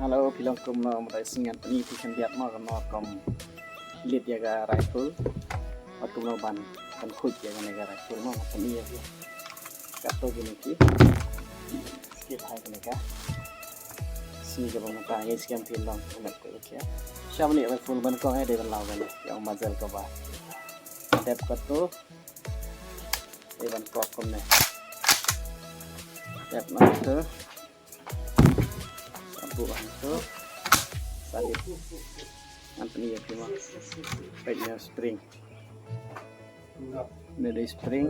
Halo, film kumno mulai singan ini bikin biar mau kom lihat ya ga rifle, waktu kumno ban kuj ya ga negara rifle mau ini ya dia. Kato gini ki, skip hai kene sini ke pemuka ini sekian film umat ko ya. Siapa nih rifle ban ko ada ban lawan yang mazal ko ba. Tap kato, ban ko kumne. Tap na to. Bukan itu salib antoni ya cuma baiknya spring ini ada spring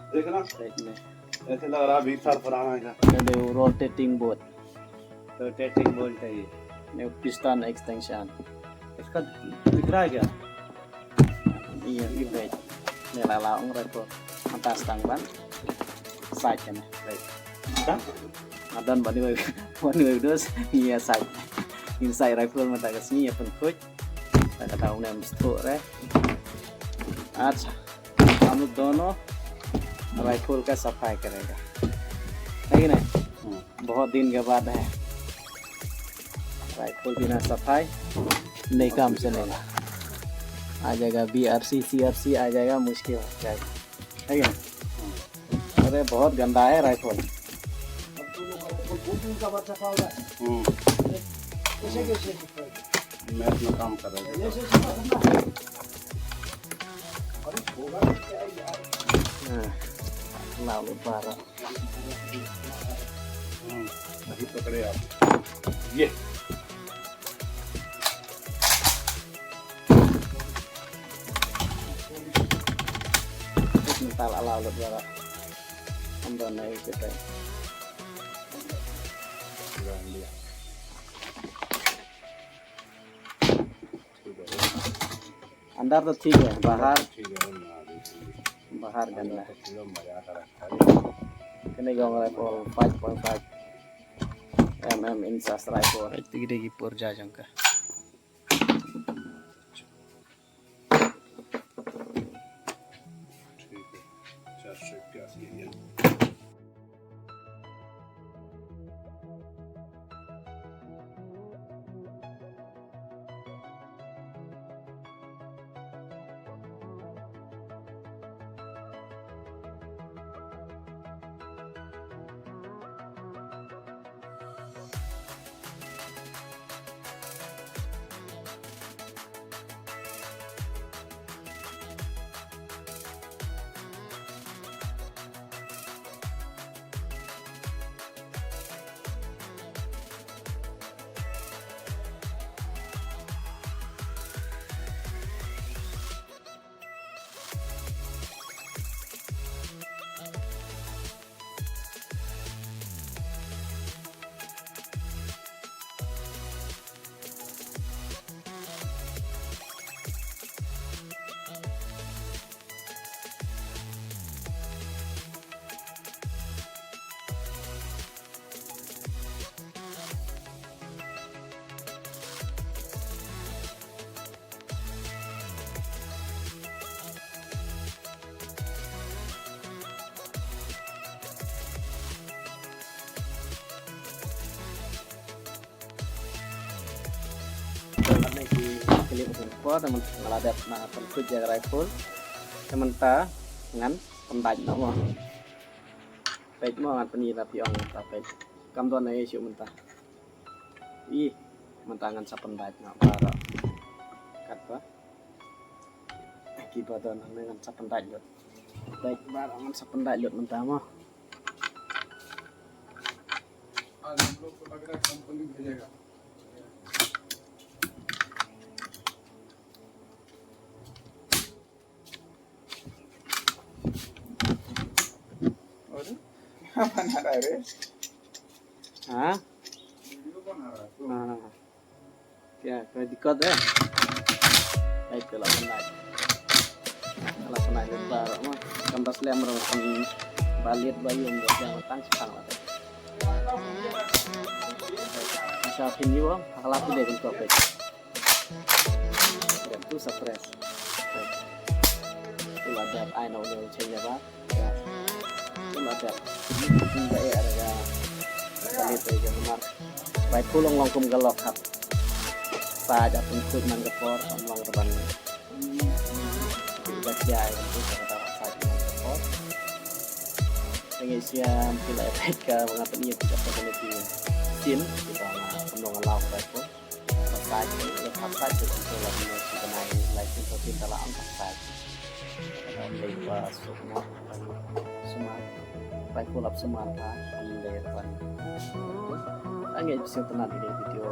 baiknya ऐसे लग रहा है 20 साल पुराना है ada rotating bolt है ये ini piston extension इसका दिख रहा है क्या iya ini baik ini lalang repot atas tangban side kan Adan bani dos iya side inside rifle mata kesini ya penkuj tak tahu nem stroke re अच्छा हम लोग दोनों राइफल का सफाई करेगा है कि नहीं बहुत दिन के बाद है राइफल बिना सफाई नहीं काम चलेगा आ जाएगा BRC CRC आ जाएगा मुश्किल हो जाएगा है कि नहीं अरे बहुत गंदा है राइफल मैं अपना काम कर रहा हूँ lalu parah नहीं पकड़े आप ये mental lalu parah ambil naik kita अंदर तो ठीक है बाहर गंदा है kini gong rifle 5.5 mm insas rifle itu gede gipur jajang ka karena di klip info teman ngeladat nah penku jaga rifle teman ta ngan pendaj nó pej mo ngan penira piong ta pej kam don ai siu menta I mentangan sa pendaj na para kat ba ki ba don ngan sa pendaj lot pej ba ngan sa pendaj lot menta mo आज हम लोग को लग रहा है company भेजेगा बना रहा है रे हाँ वीडियो बना रहा है तो हाँ क्या कोई दिक्कत है baik kalau penai lebar mah kandas lemmer kan balit bayu untuk yang tang sepang lah bisa ini bang kalau tidak di topik dan tu stres tu ada ai know yang cengnya ba tu ada tidak ada itu ya benar. Baik pulang longkum galokครับปลาจะเป็นคุดมันกระปอดลองตะบันบัดใหญ่itu kata pasa manกระปอดIndonesia pila efek mga taniya tidak peneliti sin di bawah pembangunan laut itu pasal itu pasal itu lagi mengenai license sosial dalam pasal dalam lepas semua baik pulap semua lah mengenai apa angin bisa tenang di video